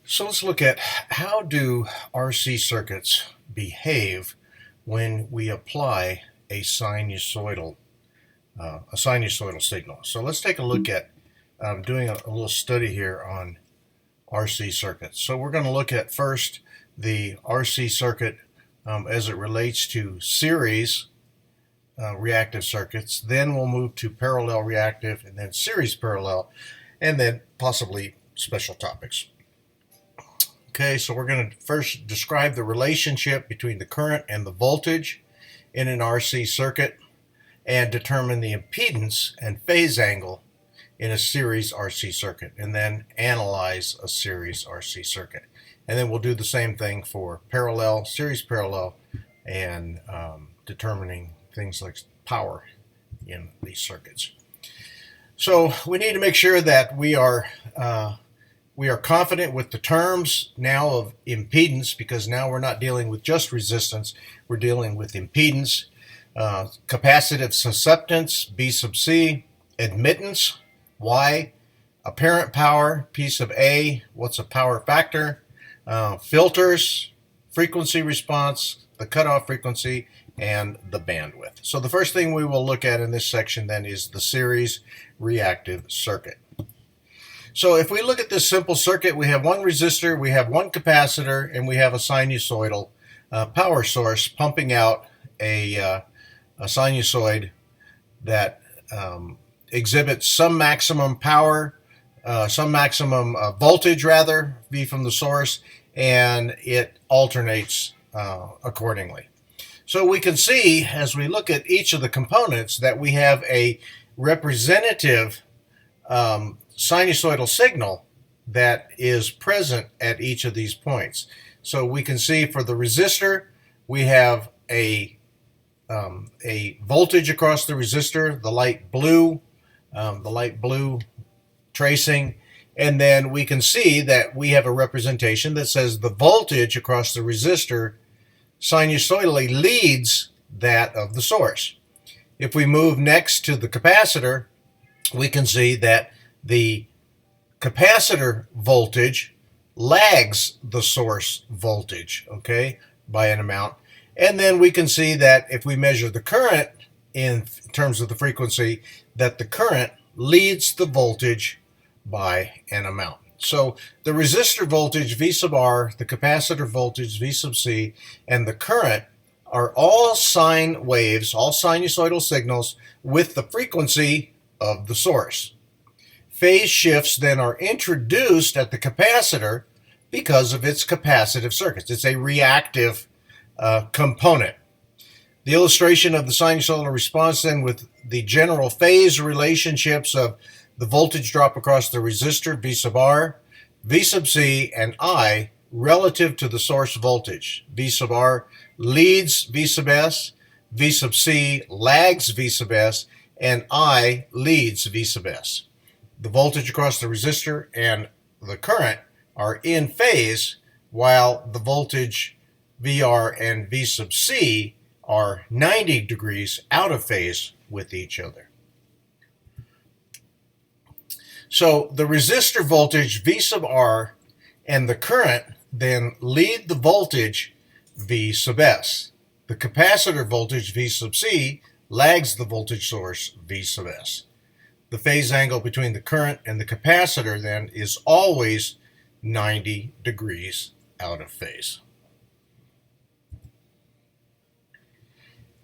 So let's look at how do RC circuits behave when we apply a sinusoidal signal. So let's take a look at doing a little study here on RC circuits. So we're going to look at first the RC circuit as it relates to series reactive circuits. Then we'll move to parallel reactive, and then series parallel, and then possibly special topics. Okay, so we're going to first describe the relationship between the current and the voltage in an RC circuit and determine the impedance and phase angle in a series RC circuit, and then analyze a series RC circuit. And then we'll do the same thing for parallel, series parallel, and determining things like power in these circuits. So we need to make sure that we are confident with the terms now of impedance, because now we're not dealing with just resistance, we're dealing with impedance, capacitive susceptance, B sub C, admittance, Y, apparent power, P sub A, what's a power factor, filters, frequency response, the cutoff frequency, and the bandwidth. So the first thing we will look at in this section then is the series reactive circuit. So if we look at this simple circuit, we have one resistor, we have one capacitor, and we have a sinusoidal power source pumping out a sinusoid that exhibits some maximum power, some maximum voltage rather, V from the source, and it alternates accordingly. So we can see as we look at each of the components that we have a representative sinusoidal signal that is present at each of these points. So we can see for the resistor, we have a voltage across the resistor, the light blue tracing, and then we can see that we have a representation that says the voltage across the resistor sinusoidally leads that of the source. If we move next to the capacitor, we can see that the capacitor voltage lags the source voltage, okay, by an amount. And then we can see that if we measure the current in terms of the frequency, that the current leads the voltage by an amount. So the resistor voltage V sub R, the capacitor voltage V sub C, and the current are all sine waves, all sinusoidal signals with the frequency of the source. Phase shifts then are introduced at the capacitor because of its capacitive circuits. It's a reactive component. The illustration of the sinusoidal response then with the general phase relationships of the voltage drop across the resistor, V sub R, V sub C, and I relative to the source voltage. V sub R leads V sub S, V sub C lags V sub S, and I leads V sub S. The voltage across the resistor and the current are in phase, while the voltage VR and V sub C are 90 degrees out of phase with each other. So the resistor voltage V sub R and the current then lead the voltage V sub S. The capacitor voltage V sub C lags the voltage source V sub S. The phase angle between the current and the capacitor then is always 90 degrees out of phase.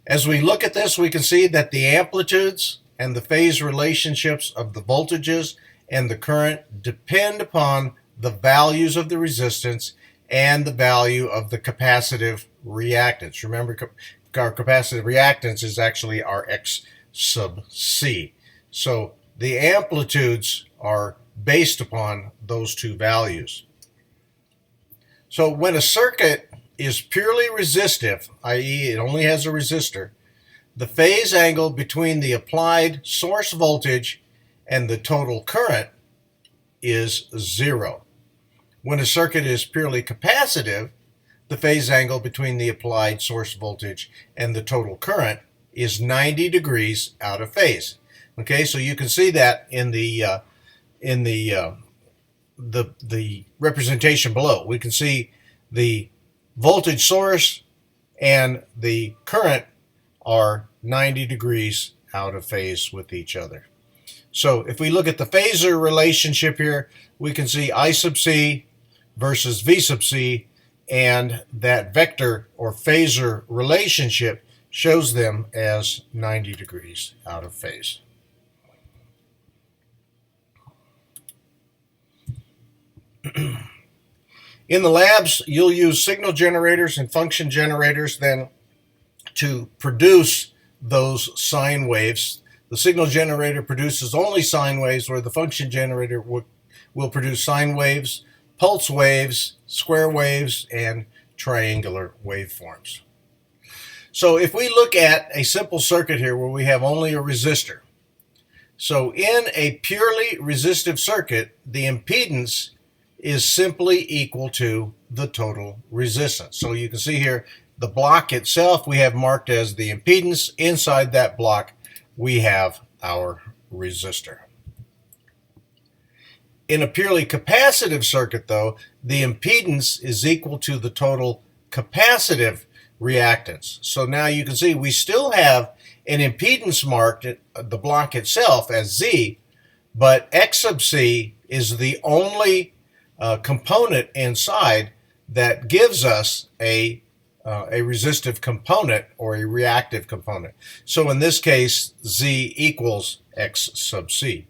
As we look at this, we can see that the amplitudes and the phase relationships of the voltages and the current depend upon the values of the resistance and the value of the capacitive reactance. Remember, our capacitive reactance is actually our X sub C. So the amplitudes are based upon those two values. So when a circuit is purely resistive, i.e. it only has a resistor, the phase angle between the applied source voltage and the total current is 0. When a circuit is purely capacitive, the phase angle between the applied source voltage and the total current is 90 degrees out of phase. Okay, so you can see that in the the representation below. We can see the voltage source and the current are 90 degrees out of phase with each other. So if we look at the phasor relationship here, we can see I sub c versus v sub c, and that vector or phasor relationship shows them as 90 degrees out of phase. In the labs, you'll use signal generators and function generators then to produce those sine waves. The signal generator produces only sine waves, where the function generator will produce sine waves, pulse waves, square waves, and triangular waveforms. So if we look at a simple circuit here where we have only a resistor, so in a purely resistive circuit, the impedance is simply equal to the total resistance. So you can see here, the block itself we have marked as the impedance. Inside that block, we have our resistor. In a purely capacitive circuit, though, the impedance is equal to the total capacitive reactance. So now you can see we still have an impedance marked at the block itself as Z, but X sub C is the only component inside that gives us a resistive component or a reactive component. So in this case, Z equals X sub C.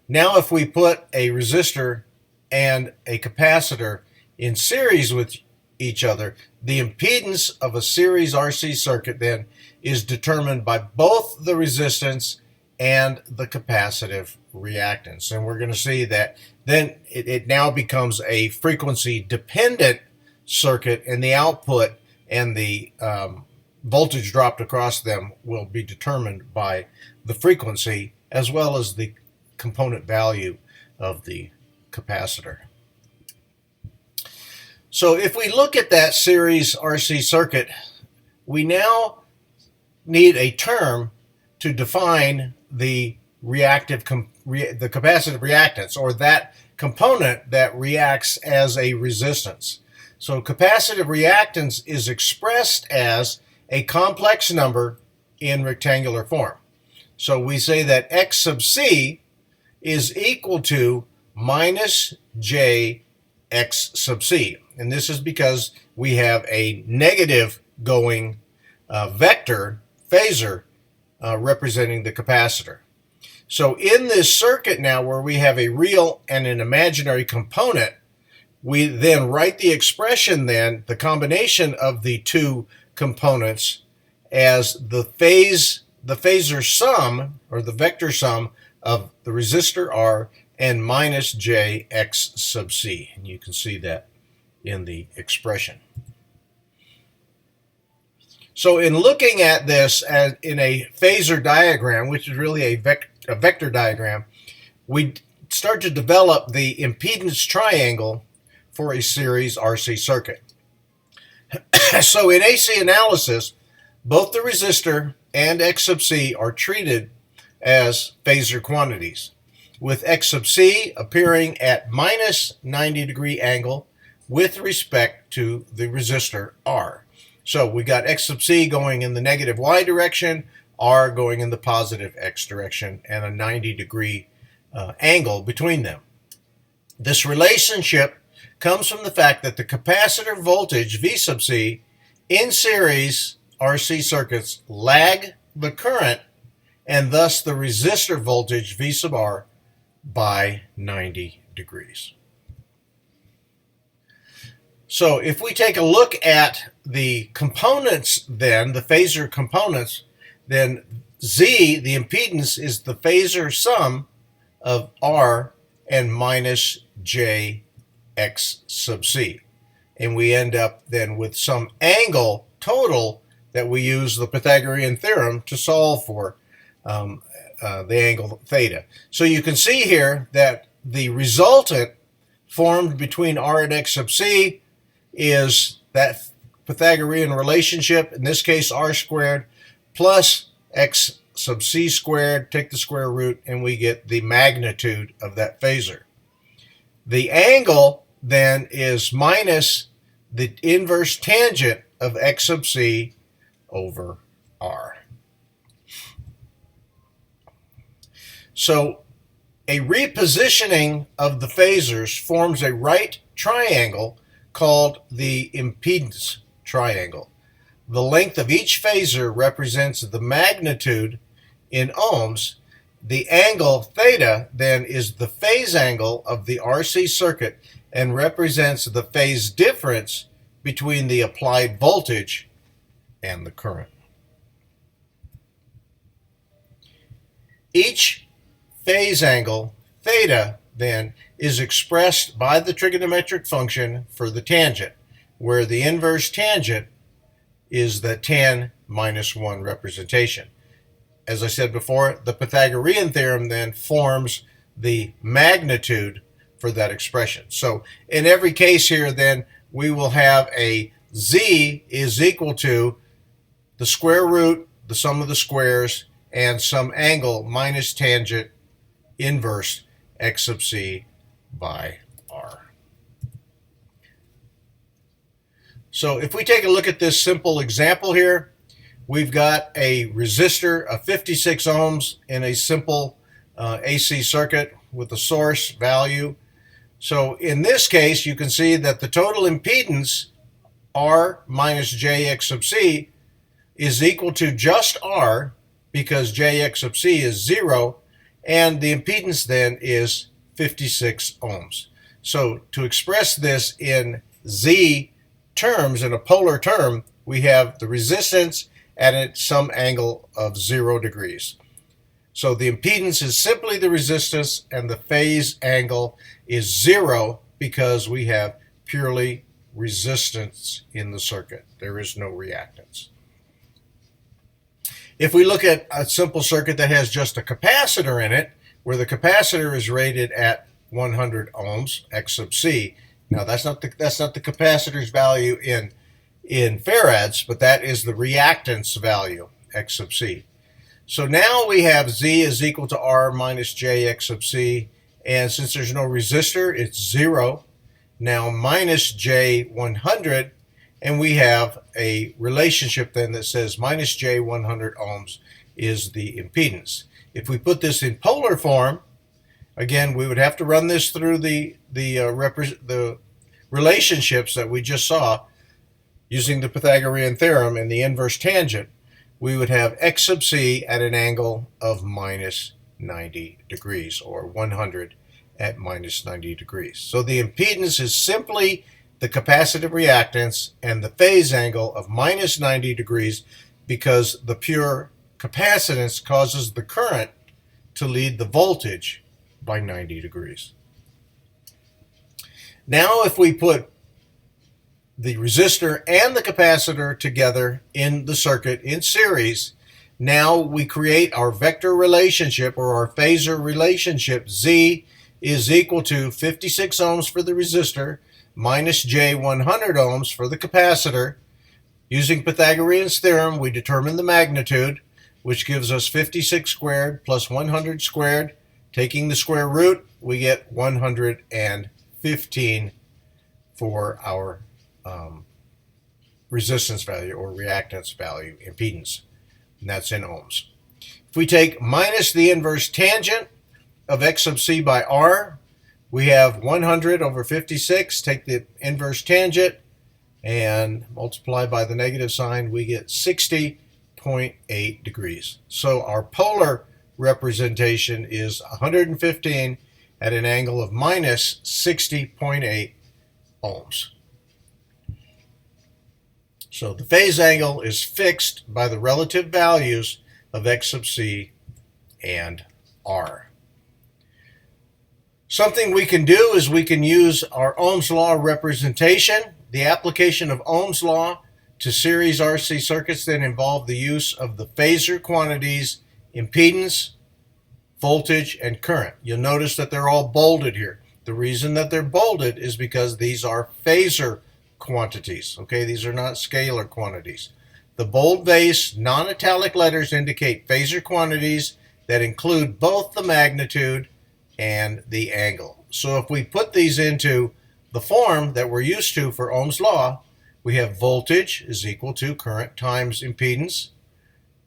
Now if we put a resistor and a capacitor in series with each other, the impedance of a series RC circuit then is determined by both the resistance and the capacitive reactance. And we're going to see that then it now becomes a frequency dependent circuit, and the output and the voltage dropped across them will be determined by the frequency as well as the component value of the capacitor. So if we look at that series RC circuit, we now need a term to define the the capacitive reactance, or that component that reacts as a resistance. So capacitive reactance is expressed as a complex number in rectangular form. So we say that X sub C is equal to minus J X sub C. And this is because we have a negative going vector, phasor, representing the capacitor. So in this circuit now, where we have a real and an imaginary component, we then write the expression then, the combination of the two components, as the phasor sum, or the vector sum of the resistor R and minus J X sub C. And you can see that in the expression. So in looking at this as in a phasor diagram, which is really a vector diagram, we start to develop the impedance triangle for a series RC circuit. So in AC analysis, both the resistor and X sub C are treated as phasor quantities, with X sub C appearing at minus 90 degree angle with respect to the resistor R. So we got X sub C going in the negative Y direction, R going in the positive X direction, and a 90 degree angle between them. This relationship comes from the fact that the capacitor voltage V sub C in series RC circuits lag the current, and thus the resistor voltage V sub R by 90 degrees. So if we take a look at the components then, the phasor components, then Z, the impedance, is the phasor sum of R and minus J X sub C. And we end up then with some angle total that we use the Pythagorean Theorem to solve for the angle theta. So you can see here that the resultant formed between R and X sub C is that Pythagorean relationship, in this case R squared plus X sub C squared, take the square root, and we get the magnitude of that phasor. The angle then is minus the inverse tangent of x sub c over r. So a repositioning of the phasors forms a right triangle called the impedance triangle. The length of each phasor represents the magnitude in ohms. The angle theta then is the phase angle of the RC circuit and represents the phase difference between the applied voltage and the current. Each phase angle theta then is expressed by the trigonometric function for the tangent, where the inverse tangent is the tan minus 1 representation. As I said before, the Pythagorean theorem then forms the magnitude for that expression. So in every case here then, we will have a z is equal to the square root, the sum of the squares, and some angle minus tangent inverse x sub c by r. So if we take a look at this simple example here, we've got a resistor of 56 ohms in a simple AC circuit with a source value. So in this case, you can see that the total impedance, R minus Jx sub c, is equal to just R, because Jx sub c is 0, and the impedance then is 56 ohms. So to express this in Z terms, in a polar term, we have the resistance at some angle of 0 degrees. So the impedance is simply the resistance, and the phase angle is 0 because we have purely resistance in the circuit. There is no reactance. If we look at a simple circuit that has just a capacitor in it, where the capacitor is rated at 100 ohms, x sub c. Now that's not the capacitor's value in farads, but that is the reactance value, x sub c. So now we have Z is equal to R minus Jx sub c, and since there's no resistor, it's 0. Now minus J100, and we have a relationship then that says minus J100 ohms is the impedance. If we put this in polar form, again, we would have to run this through the relationships that we just saw using the Pythagorean theorem and the inverse tangent. We would have x sub c at an angle of minus 90 degrees, or 100 at minus 90 degrees. So the impedance is simply the capacitive reactance and the phase angle of minus 90 degrees, because the pure capacitance causes the current to lead the voltage by 90 degrees. Now if we put the resistor and the capacitor together in the circuit in series, now we create our vector relationship, or our phasor relationship. Z is equal to 56 ohms for the resistor minus J100 ohms for the capacitor. Using Pythagorean's theorem, we determine the magnitude, which gives us 56 squared plus 100 squared. Taking the square root, we get 115 for our resistance value, or reactance value, impedance, and that's in ohms. If we take minus the inverse tangent of x sub c by r, we have 100 over 56. Take the inverse tangent and multiply by the negative sign, we get 60.8 degrees. So our polar representation is 115 at an angle of minus 60.8 ohms. So the phase angle is fixed by the relative values of x sub c and r. Something we can do is we can use our Ohm's law representation. The application of Ohm's law to series RC circuits then involve the use of the phasor quantities impedance, voltage, and current. You'll notice that they're all bolded here. The reason that they're bolded is because these are phasor quantities. Okay, these are not scalar quantities. The bold base non-italic letters indicate phasor quantities that include both the magnitude and the angle. So if we put these into the form that we're used to for Ohm's law, we have voltage is equal to current times impedance.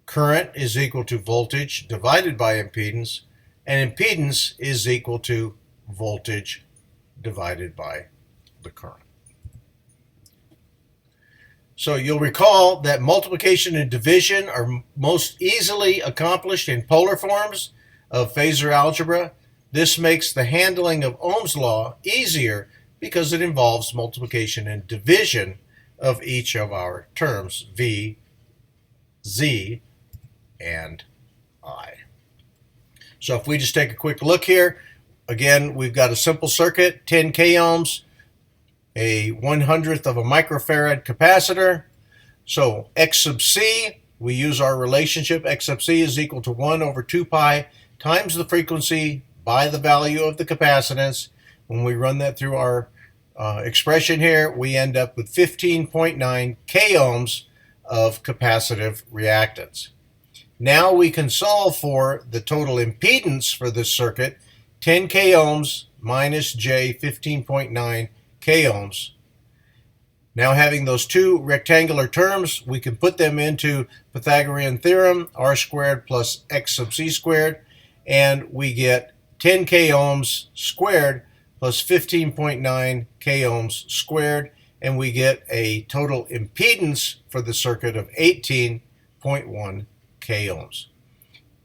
Current is equal to voltage divided by impedance. And impedance is equal to voltage divided by the current. So you'll recall that multiplication and division are most easily accomplished in polar forms of phasor algebra. This makes the handling of Ohm's law easier because it involves multiplication and division of each of our terms, V, Z, and I. So if we just take a quick look here, again, we've got a simple circuit, 10 k ohms, a 1/100th of a microfarad capacitor. So X sub C, we use our relationship. X sub C is equal to 1 over 2 pi times the frequency by the value of the capacitance. When we run that through our expression here, we end up with 15.9 k ohms of capacitive reactance. Now we can solve for the total impedance for this circuit, 10 k ohms minus J, 15.9 k ohms. Now having those two rectangular terms, we can put them into Pythagorean Theorem, r squared plus x sub c squared, and we get 10 k ohms squared plus 15.9 k ohms squared, and we get a total impedance for the circuit of 18.1 k ohms.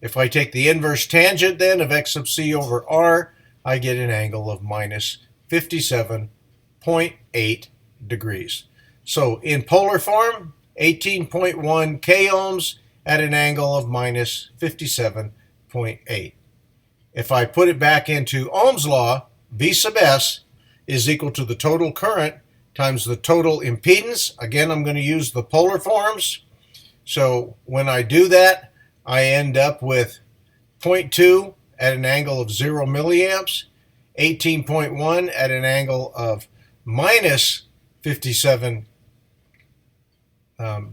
If I take the inverse tangent then of x sub c over r, I get an angle of minus 57.8 degrees. So in polar form, 18.1 k ohms at an angle of minus 57.8. If I put it back into Ohm's law, V sub S is equal to the total current times the total impedance. Again, I'm going to use the polar forms. So when I do that, I end up with 0.2 at an angle of 0 milliamps, 18.1 at an angle of minus 57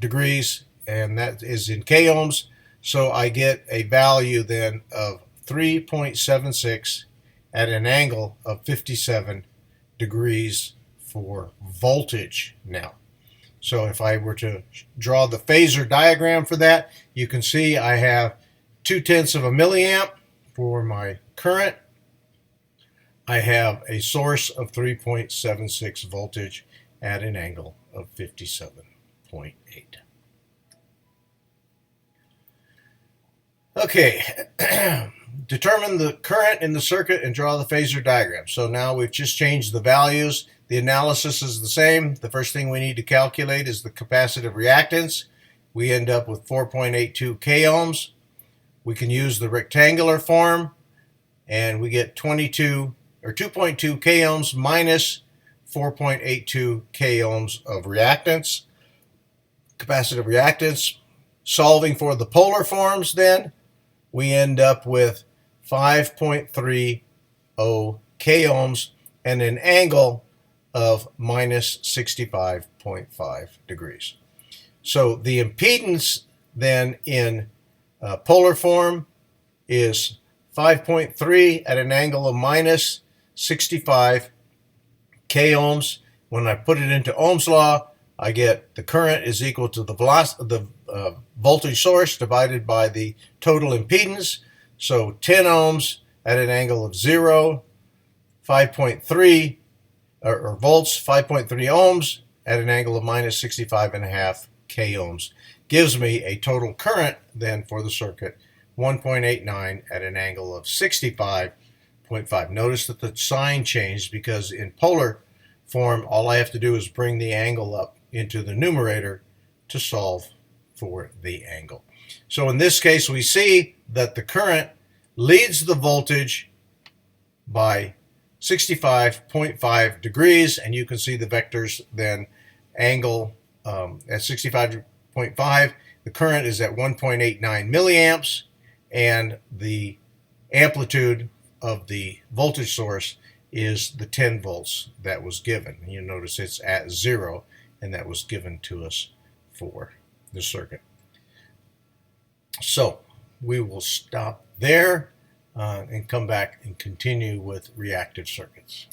degrees, and that is in k ohms. So I get a value then of 3.76 at an angle of 57 degrees for voltage now. So if I were to draw the phasor diagram for that, you can see I have 0.2 of a milliamp for my current. I have a source of 3.76 voltage at an angle of 57.8. Okay, determine the current in the circuit and draw the phasor diagram. So now we've just changed the values. The analysis is the same. The first thing we need to calculate is the capacitive reactance. We end up with 4.82 k ohms. We can use the rectangular form, and we get 2.2 k ohms minus 4.82 k ohms of reactance, capacitive reactance. Solving for the polar forms then, we end up with 5.30 k ohms and an angle of minus 65.5 degrees. So the impedance then in polar form is 5.3 at an angle of minus 65 k ohms. When I put it into Ohm's law, I get the current is equal to the voltage source divided by the total impedance. So 10 ohms at an angle of 0, 5.3 or volts, 5.3 ohms at an angle of minus 65.5 k ohms gives me a total current then for the circuit 1.89 at an angle of 65.5. Notice that the sign changed because in polar form all I have to do is bring the angle up into the numerator to solve for the angle. So in this case we see that the current leads the voltage by 65.5 degrees, and you can see the vectors then angle at 65.5. The current is at 1.89 milliamps, and the amplitude of the voltage source is the 10 volts that was given. You notice it's at 0, and that was given to us for the circuit. So we will stop there. and come back and continue with reactive circuits.